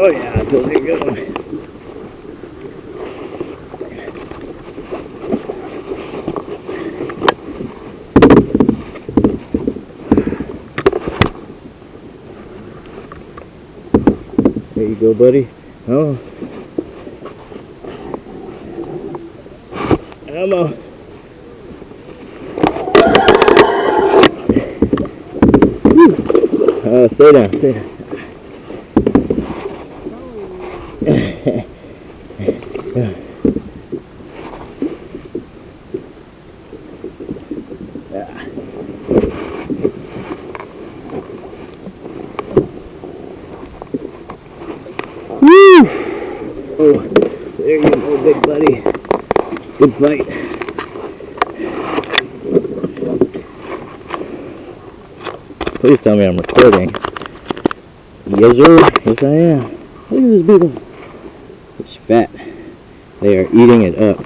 Oh yeah, feels like a good one. There you go, buddy. Oh. Ammo. Stay down, stay down. Woo! Oh, there you go, big buddy. Good fight. Please tell me I'm recording. Yes, sir. Yes, I am. Look at this beetle. It's fat. They are eating it up.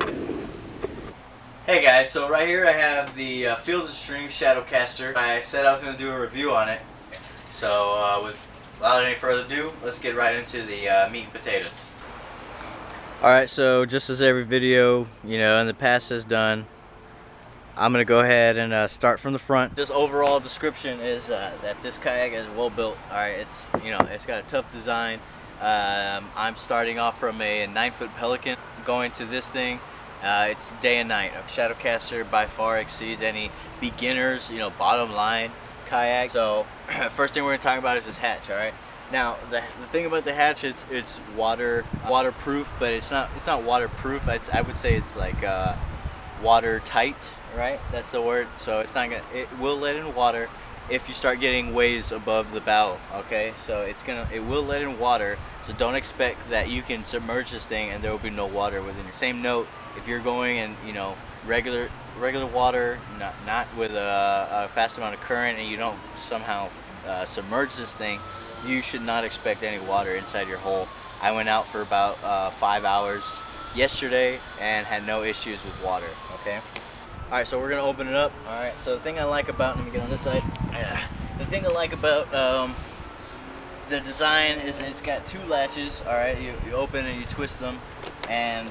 Hey guys, so right here I have the Field & Stream Shadowcaster. I said I was going to do a review on it. So without any further ado, let's get right into the meat and potatoes. Alright, so just as every video, you know, in the past has done, I'm going to go ahead and start from the front. Just overall description is that this kayak is well built. Alright, it's, you know, it's got a tough design. I'm starting off from a 9-foot Pelican, going to this thing. It's day and night. A Shadowcaster by far exceeds any beginners, you know, bottom line kayak. So first thing we're going to talk about is this hatch. All right. Now the thing about the hatch, it's waterproof, but it's not waterproof. I would say it's like watertight. Right. That's the word. So it's not gonna. It will let in water if you start getting waves above the bow. Okay. So it will let in water. So don't expect that you can submerge this thing and there will be no water within it. Same note, if you're going in, you know, regular water, not with a fast amount of current, and you don't somehow submerge this thing, you should not expect any water inside your hole. I went out for about 5 hours yesterday and had no issues with water. Okay. All right, so we're gonna open it up. All right. So the thing I like about, let me get on this side. The thing I like about the design is it's got 2 latches. All right, you open and you twist them, and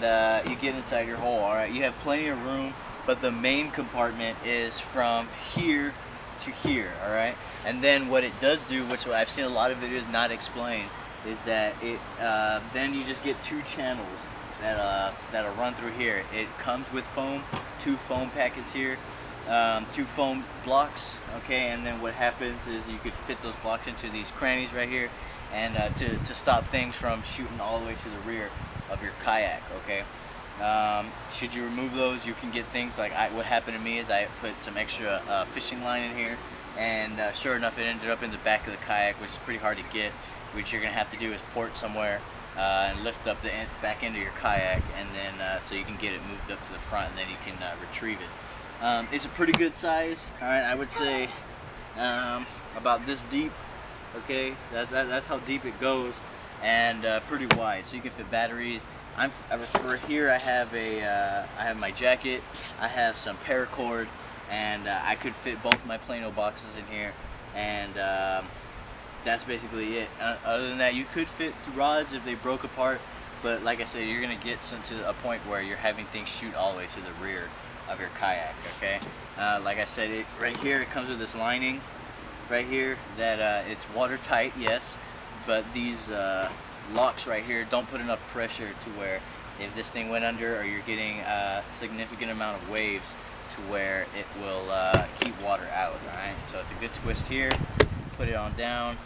you get inside your hole. All right, you have plenty of room, but the main compartment is from here to here. All right, and then what it does do, which I've seen a lot of videos not explain, is that it then you just get 2 channels that'll run through here. It comes with foam, 2 foam packets here. 2 foam blocks, okay, and then what happens is you could fit those blocks into these crannies right here, and to stop things from shooting all the way to the rear of your kayak. Okay, should you remove those, you can get things like what happened to me is I put some extra fishing line in here, and sure enough, it ended up in the back of the kayak, which is pretty hard to get. What you're gonna have to do is port somewhere and lift up the back end of your kayak, and then so you can get it moved up to the front, and then you can retrieve it. It's a pretty good size. All right, I would say about this deep. Okay, that's how deep it goes, and pretty wide, so you can fit batteries. For here, I have my jacket. I have some paracord, and I could fit both my Plano boxes in here, and that's basically it. Other than that, you could fit the rods if they broke apart, but like I said, you're gonna get to a point where you're having things shoot all the way to the rear of your kayak. Okay, like I said, right here it comes with this lining right here that it's watertight, yes, but these locks right here don't put enough pressure to where if this thing went under, or you're getting a significant amount of waves, to where it will keep water out. Alright, so it's a good twist here, put it on down,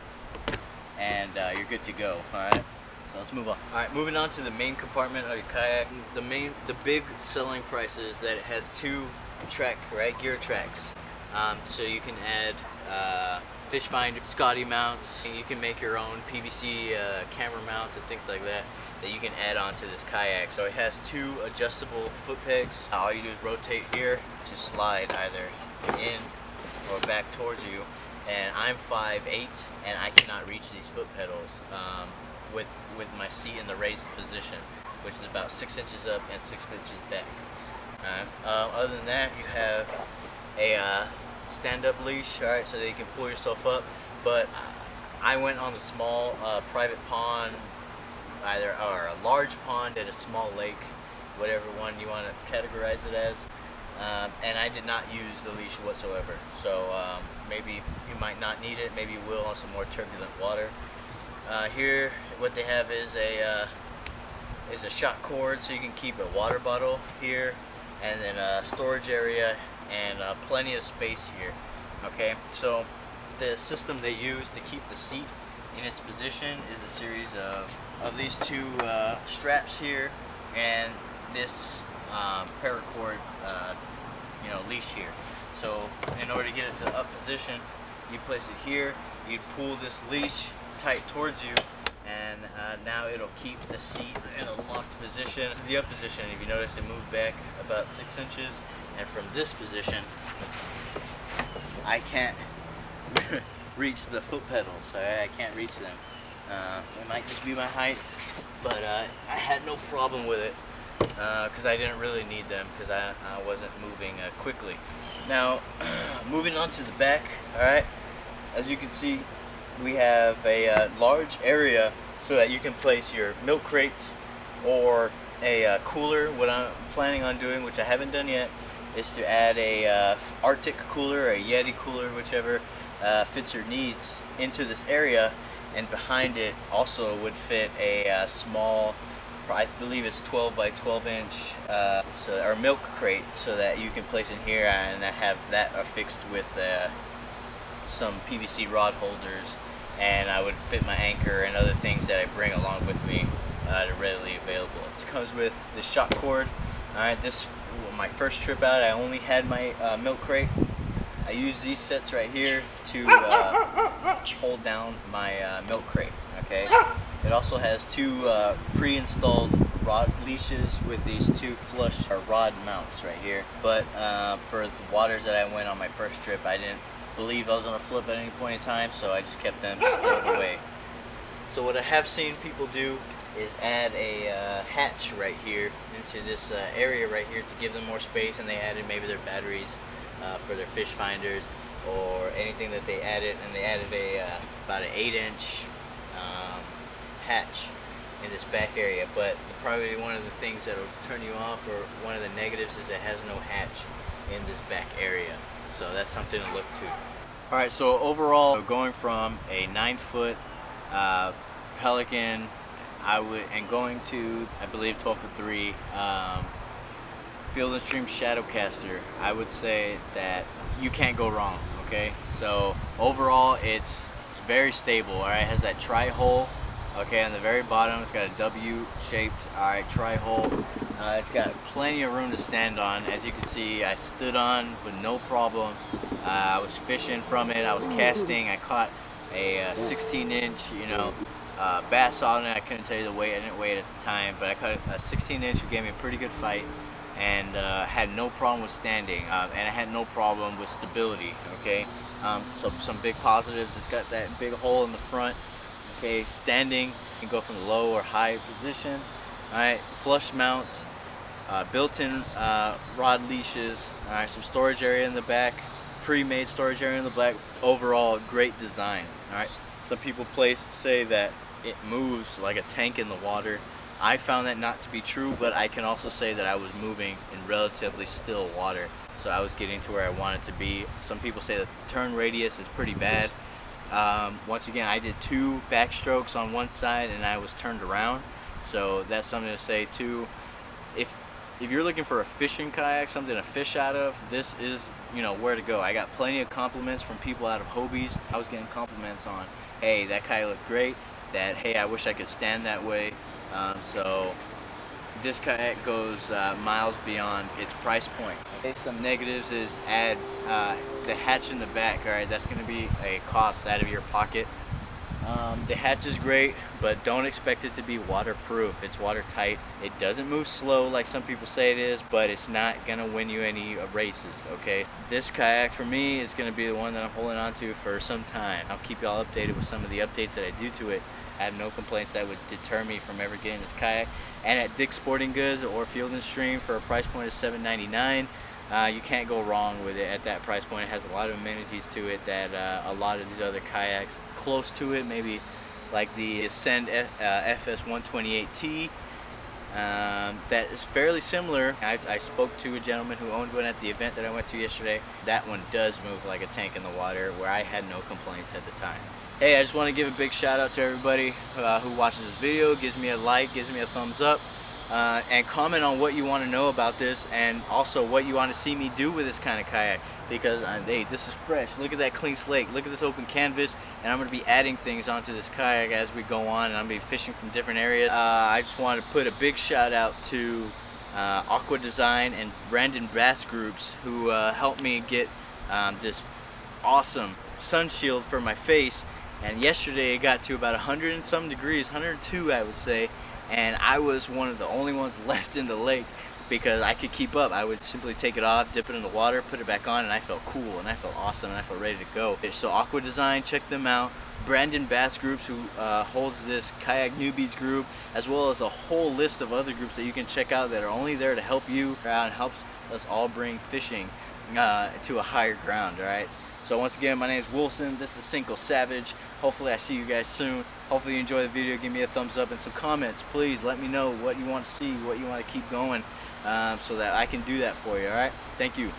and you're good to go. Alright, so let's move on. Alright, moving on to the main compartment of your kayak. The big selling price is that it has 2 gear tracks. So you can add fish finder, Scotty mounts. You can make your own PVC camera mounts and things like that you can add on to this kayak. So it has 2 adjustable foot pegs. All you do is rotate here to slide either in or back towards you. And I'm 5'8", and I cannot reach these foot pedals with my seat in the raised position, which is about 6 inches up and 6 inches back. Other than that, you have a stand-up leash, alright, so that you can pull yourself up. But I went on the small private pond either or a large pond at a small lake, whatever one you want to categorize it as. And I did not use the leash whatsoever. So maybe you might not need it. Maybe you will on some more turbulent water. Here, what they have is a shock cord, so you can keep a water bottle here, and then a storage area, and plenty of space here. Okay, so the system they use to keep the seat in its position is a series of these two straps here, and this paracord leash here. So in order to get it to the up position, you place it here, you pull this leash tight towards you, and now it'll keep the seat in a locked position. To the up position, if you notice, it moved back about 6 inches, and from this position I can't reach the foot pedals. I can't reach them. It might just be my height, but I had no problem with it because I didn't really need them because I wasn't moving quickly. Now, moving on to the back, alright, as you can see, we have a large area so that you can place your milk crates or a cooler. What I'm planning on doing, which I haven't done yet, is to add a Arctic cooler or a Yeti cooler, whichever fits your needs, into this area, and behind it also would fit a small, I believe it's 12 by 12 inch or milk crate, so that you can place in here, and I have that affixed with some PVC rod holders, and I would fit my anchor and other things that I bring along with me that are readily available. This comes with the shock cord. Alright, my first trip out, I only had my milk crate. I use these sets right here to hold down my milk crate. Okay. It also has two pre-installed rod leashes with these two flush rod mounts right here. But for the waters that I went on my first trip, I didn't believe I was gonna flip at any point in time, so I just kept them stowed away. So what I have seen people do is add a hatch right here into this area right here to give them more space, and they added maybe their batteries for their fish finders or anything that they added, and they added about an 8-inch hatch in this back area. But probably one of the things that will turn you off, or one of the negatives, is it has no hatch in this back area. So that's something to look to. Alright, so overall, going from a 9-foot Pelican, and going to, I believe, 12'3" Field & Stream Shadowcaster, I would say that you can't go wrong. Okay, so overall it's very stable. Alright, it has that tri-hole. Okay, on the very bottom it's got a W-shaped tri-hole. It's got plenty of room to stand on. As you can see, I stood on with no problem. I was fishing from it. I was casting. I caught a 16-inch, bass on it. I couldn't tell you the weight. I didn't weigh it at the time, but I caught a 16-inch who gave me a pretty good fight, and had no problem with standing, and I had no problem with stability. Okay, so some big positives. It's got that big hole in the front. Okay, standing, you can go from the low or high position. Alright, flush mounts, built-in rod leashes. Alright, some storage area in the back, pre-made storage area in the back. Overall, great design. Alright, some people say that it moves like a tank in the water. I found that not to be true, but I can also say that I was moving in relatively still water, so I was getting to where I wanted to be. Some people say that the turn radius is pretty bad. Once again, I did 2 backstrokes on one side and I was turned around, so that's something to say too. If you're looking for a fishing kayak, something to fish out of, this is where to go. I got plenty of compliments from people out of Hobie's. I was getting compliments on, hey, that kayak looked great, that hey, I wish I could stand that way. So this kayak goes miles beyond its price point. Okay, some negatives is add the hatch in the back. Alright, that's going to be a cost out of your pocket. The hatch is great, but don't expect it to be waterproof. It's watertight. It doesn't move slow like some people say it is, but it's not going to win you any races. Okay, this kayak for me is going to be the one that I'm holding on to for some time. I'll keep y'all updated with some of the updates that I do to it. I have no complaints that would deter me from ever getting this kayak. And at Dick's Sporting Goods or Field & Stream for a price point of $7.99, you can't go wrong with it at that price point. It has a lot of amenities to it that a lot of these other kayaks close to it, maybe like the Ascend FS 128T. That is fairly similar. I spoke to a gentleman who owned one at the event that I went to yesterday. That one does move like a tank in the water, where I had no complaints at the time. Hey, I just want to give a big shout out to everybody who watches this video, gives me a like, gives me a thumbs up, and comment on what you want to know about this, and also what you want to see me do with this kind of kayak, because hey, this is fresh. Look at that clean slate, look at this open canvas, and I'm going to be adding things onto this kayak as we go on, and I'm going to be fishing from different areas. I just want to put a big shout out to Aqua Design and Brandon Bass Groups, who helped me get this awesome sun shield for my face. And yesterday it got to about 100 and some degrees, 102 I would say, and I was one of the only ones left in the lake because I could keep up. I would simply take it off, dip it in the water, put it back on, and I felt cool and I felt awesome and I felt ready to go. So Aqua Design, check them out. Brandon Bass Groups, who holds this Kayak Newbies group, as well as a whole list of other groups that you can check out that are only there to help you out and helps us all bring fishing to a higher ground, alright? So once again, my name is Wilson. This is Cinco Savage. Hopefully I see you guys soon. Hopefully you enjoy the video. Give me a thumbs up and some comments. Please let me know what you want to see, what you want to keep going, so that I can do that for you, alright? Thank you.